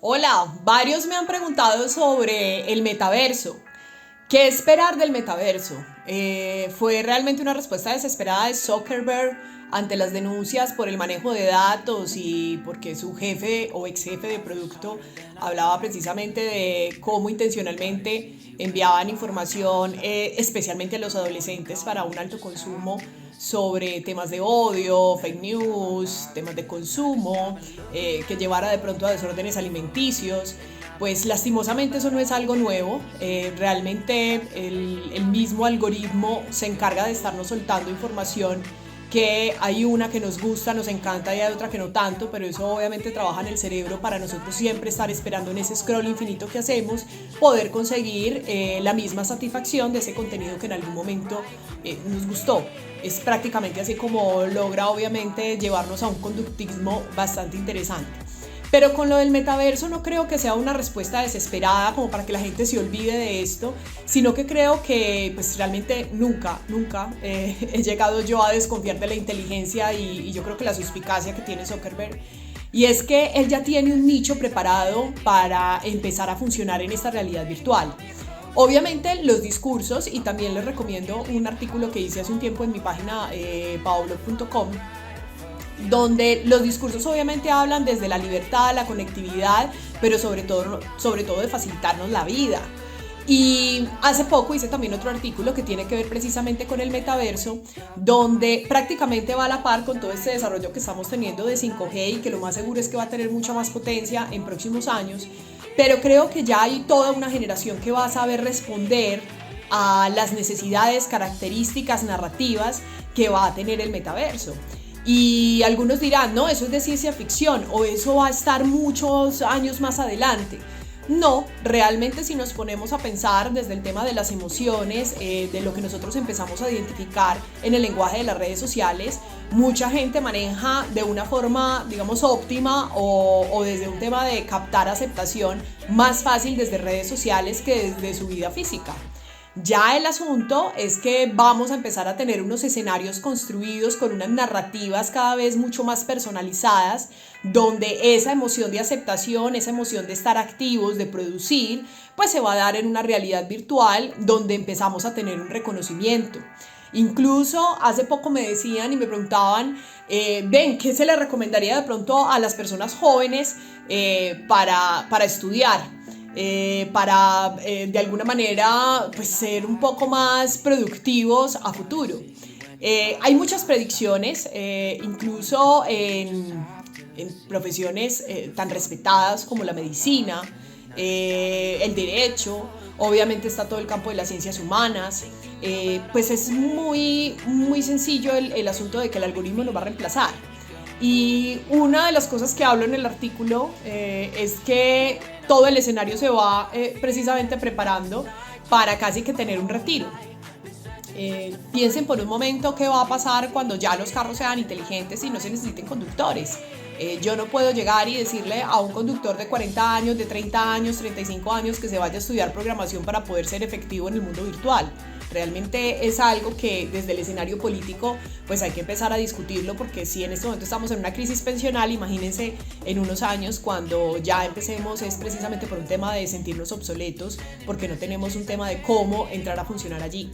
Hola, varios me han preguntado sobre el metaverso. ¿Qué esperar del metaverso? Fue realmente una respuesta desesperada de Zuckerberg ante las denuncias por el manejo de datos y porque su jefe o ex jefe de producto hablaba precisamente de cómo intencionalmente enviaban información, especialmente a los adolescentes, para un alto consumo sobre temas de odio, fake news, temas de consumo, que llevara de pronto a desórdenes alimenticios. Pues lastimosamente eso no es algo nuevo. Realmente el mismo algoritmo se encarga de estarnos soltando información, que hay una que nos gusta, nos encanta, y hay otra que no tanto, pero eso obviamente trabaja en el cerebro para nosotros siempre estar esperando en ese scroll infinito que hacemos, poder conseguir la misma satisfacción de ese contenido que en algún momento nos gustó. Es prácticamente así como logra obviamente llevarnos a un conductismo bastante interesante. Pero con lo del metaverso no creo que sea una respuesta desesperada como para que la gente se olvide de esto, sino que creo que pues realmente nunca he llegado yo a desconfiar de la inteligencia y yo creo que la suspicacia que tiene Zuckerberg. Y es que él ya tiene un nicho preparado para empezar a funcionar en esta realidad virtual. Obviamente los discursos, y también les recomiendo un artículo que hice hace un tiempo en mi página paoblog.com, donde los discursos obviamente hablan desde la libertad, la conectividad, pero sobre todo de facilitarnos la vida. Y hace poco hice también otro artículo que tiene que ver precisamente con el metaverso, donde prácticamente va a la par con todo este desarrollo que estamos teniendo de 5G y que lo más seguro es que va a tener mucha más potencia en próximos años. Pero creo que ya hay toda una generación que va a saber responder a las necesidades, características, narrativas que va a tener el metaverso. Y algunos dirán, no, eso es de ciencia ficción o eso va a estar muchos años más adelante. No, realmente si nos ponemos a pensar desde el tema de las emociones, de lo que nosotros empezamos a identificar en el lenguaje de las redes sociales, mucha gente maneja de una forma, digamos, óptima o desde un tema de captar aceptación más fácil desde redes sociales que desde su vida física. Ya el asunto es que vamos a empezar a tener unos escenarios construidos con unas narrativas cada vez mucho más personalizadas, donde esa emoción de aceptación, esa emoción de estar activos, de producir, pues se va a dar en una realidad virtual donde empezamos a tener un reconocimiento. Incluso hace poco me decían y me preguntaban, ven, ¿qué se le recomendaría de pronto a las personas jóvenes para estudiar? Para de alguna manera pues ser un poco más productivos a futuro. Hay muchas predicciones, incluso en profesiones tan respetadas como la medicina, el derecho, obviamente está todo el campo de las ciencias humanas. Pues es muy sencillo el asunto de que el algoritmo nos va a reemplazar. Y una de las cosas que hablo en el artículo es que todo el escenario se va precisamente preparando para casi que tener un retiro. Piensen por un momento qué va a pasar cuando ya los carros sean inteligentes y no se necesiten conductores. Yo no puedo llegar y decirle a un conductor de 40 años, de 30 años, 35 años que se vaya a estudiar programación para poder ser efectivo en el mundo virtual. Realmente es algo que desde el escenario político pues hay que empezar a discutirlo, porque si en este momento estamos en una crisis pensional, imagínense en unos años cuando ya empecemos, es precisamente por un tema de sentirnos obsoletos porque no tenemos un tema de cómo entrar a funcionar allí.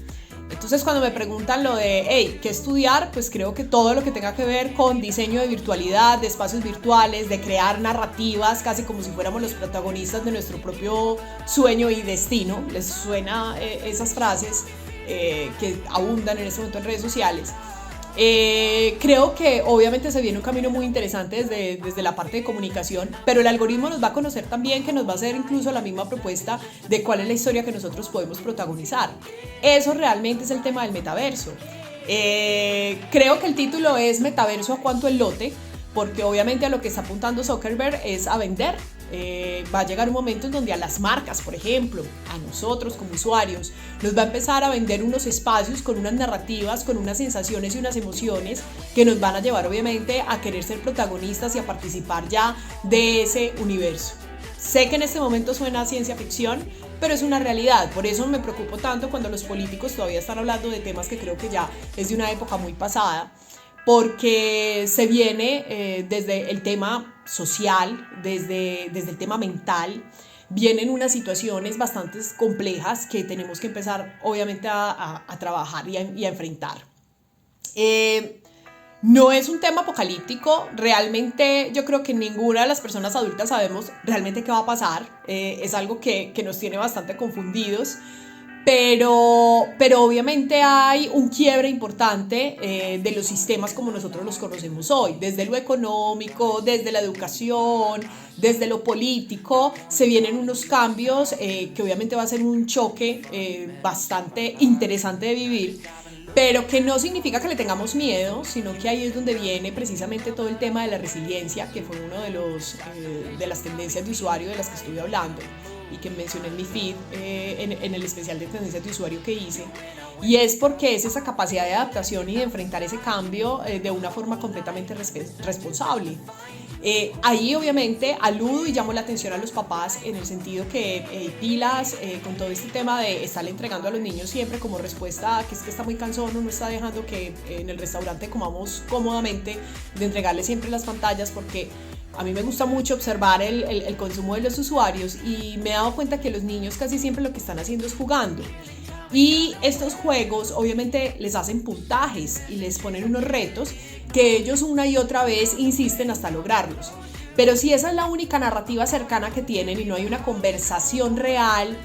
Entonces cuando me preguntan lo de, hey, ¿qué estudiar? Pues creo que todo lo que tenga que ver con diseño de virtualidad, de espacios virtuales, de crear narrativas, casi como si fuéramos los protagonistas de nuestro propio sueño y destino. ¿Les suena esas frases que abundan en este momento en redes sociales? Creo que obviamente se viene un camino muy interesante desde la parte de comunicación, pero el algoritmo nos va a conocer también, que nos va a hacer incluso la misma propuesta de cuál es la historia que nosotros podemos protagonizar. Eso realmente es el tema del metaverso. Creo que el título es Metaverso a cuánto el lote, porque obviamente a lo que está apuntando Zuckerberg es a vender. Va a llegar un momento en donde a las marcas, por ejemplo, a nosotros como usuarios, nos va a empezar a vender unos espacios con unas narrativas, con unas sensaciones y unas emociones que nos van a llevar obviamente a querer ser protagonistas y a participar ya de ese universo. Sé que en este momento suena a ciencia ficción, pero es una realidad. Por eso me preocupo tanto cuando los políticos todavía están hablando de temas que creo que ya es de una época muy pasada. porque se viene desde el tema social, desde el tema mental, vienen unas situaciones bastante complejas que tenemos que empezar obviamente a trabajar y a enfrentar. No es un tema apocalíptico, realmente yo creo que ninguna de las personas adultas sabemos realmente qué va a pasar, es algo que nos tiene bastante confundidos, pero obviamente hay un quiebre importante de los sistemas como nosotros los conocemos hoy, desde lo económico, desde la educación, desde lo político, se vienen unos cambios que obviamente va a ser un choque bastante interesante de vivir, pero que no significa que le tengamos miedo, sino que ahí es donde viene precisamente todo el tema de la resiliencia, que fue uno de las tendencias de usuario de las que estuve hablando y que mencioné en mi feed, en el especial de tendencias de usuario que hice, y es porque es esa capacidad de adaptación y de enfrentar ese cambio de una forma completamente responsable. Ahí obviamente aludo y llamo la atención a los papás en el sentido que pilas con todo este tema de estarle entregando a los niños siempre como respuesta a que es que está muy cansón o no está dejando que en el restaurante comamos cómodamente, de entregarle siempre las pantallas, porque a mí me gusta mucho observar el consumo de los usuarios y me he dado cuenta que los niños casi siempre lo que están haciendo es jugando. Y estos juegos obviamente les hacen puntajes y les ponen unos retos que ellos una y otra vez insisten hasta lograrlos. Pero si esa es la única narrativa cercana que tienen y no hay una conversación real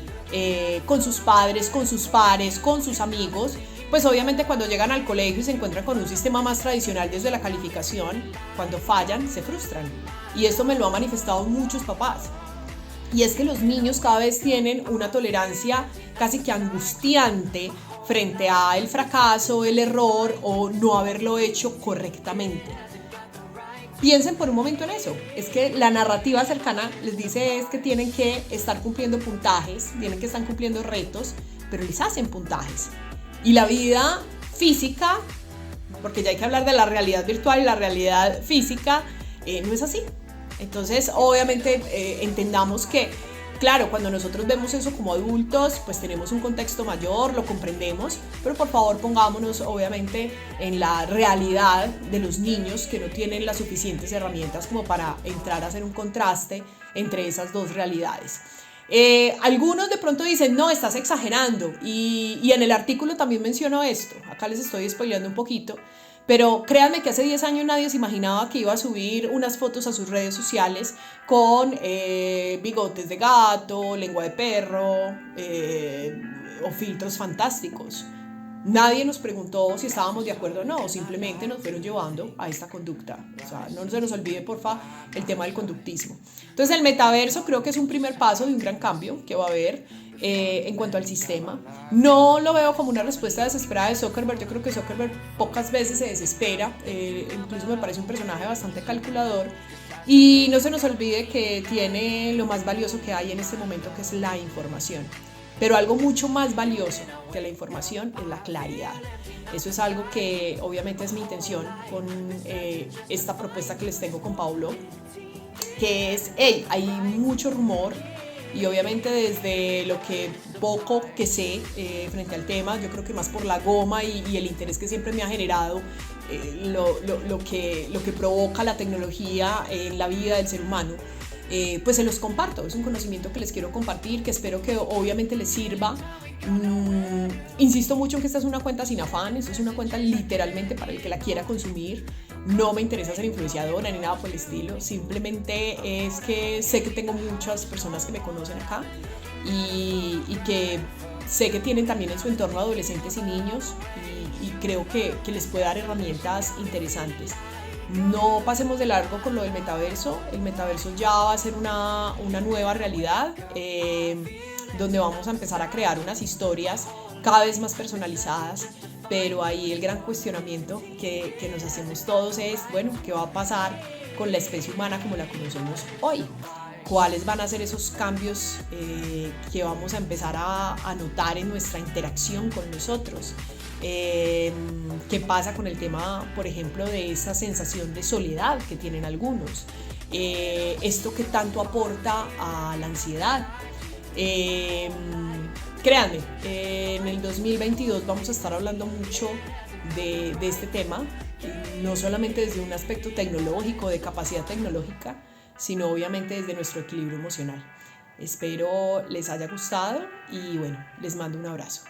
con sus padres, con sus pares, con sus amigos, pues obviamente cuando llegan al colegio y se encuentran con un sistema más tradicional desde la calificación, cuando fallan se frustran. Y esto me lo han manifestado muchos papás. Y es que los niños cada vez tienen una tolerancia casi que angustiante frente a el fracaso, el error o no haberlo hecho correctamente. Piensen por un momento en eso. Es que la narrativa cercana les dice es que tienen que estar cumpliendo puntajes, tienen que estar cumpliendo retos, pero les hacen puntajes. Y la vida física, porque ya hay que hablar de la realidad virtual y la realidad física, no es así. Entonces, obviamente, entendamos que, claro, cuando nosotros vemos eso como adultos, pues tenemos un contexto mayor, lo comprendemos, pero por favor pongámonos, obviamente, en la realidad de los niños que no tienen las suficientes herramientas como para entrar a hacer un contraste entre esas dos realidades. Algunos de pronto dicen, no, estás exagerando, y en el artículo también menciono esto, acá les estoy spoileando un poquito, pero créanme que hace 10 años nadie se imaginaba que iba a subir unas fotos a sus redes sociales con bigotes de gato, lengua de perro o filtros fantásticos. Nadie nos preguntó si estábamos de acuerdo o no, simplemente nos fueron llevando a esta conducta. O sea, no se nos olvide, porfa, el tema del conductismo. Entonces, el metaverso creo que es un primer paso de un gran cambio que va a haber en cuanto al sistema. No lo veo como una respuesta desesperada de Zuckerberg. Yo creo que Zuckerberg pocas veces se desespera. Incluso me parece un personaje bastante calculador. Y no se nos olvide que tiene lo más valioso que hay en este momento, que es la información. Pero algo mucho más valioso que la información es la claridad. Eso es algo que obviamente es mi intención con esta propuesta que les tengo con Paulo, que es, hey, hay mucho rumor y obviamente desde lo que poco que sé frente al tema, yo creo que más por la goma y el interés que siempre me ha generado lo que provoca la tecnología en la vida del ser humano. Pues se los comparto, es un conocimiento que les quiero compartir, que espero que obviamente les sirva. Insisto mucho en que esta es una cuenta sin afán, esto es una cuenta literalmente para el que la quiera consumir. No me interesa ser influenciadora ni nada por el estilo, simplemente es que sé que tengo muchas personas que me conocen acá y que sé que tienen también en su entorno adolescentes y niños y creo que les puede dar herramientas interesantes. No pasemos de largo con lo del metaverso. El metaverso ya va a ser una nueva realidad donde vamos a empezar a crear unas historias cada vez más personalizadas, pero ahí el gran cuestionamiento que nos hacemos todos es, bueno, ¿qué va a pasar con la especie humana como la conocemos hoy? ¿Cuáles van a ser esos cambios que vamos a empezar a notar en nuestra interacción con nosotros? ¿Qué pasa con el tema, por ejemplo, de esa sensación de soledad que tienen algunos? Esto que tanto aporta a la ansiedad. Créanme, en el 2022 vamos a estar hablando mucho de este tema. no solamente desde un aspecto tecnológico, de capacidad tecnológica, sino obviamente desde nuestro equilibrio emocional. Espero les haya gustado y bueno, les mando un abrazo.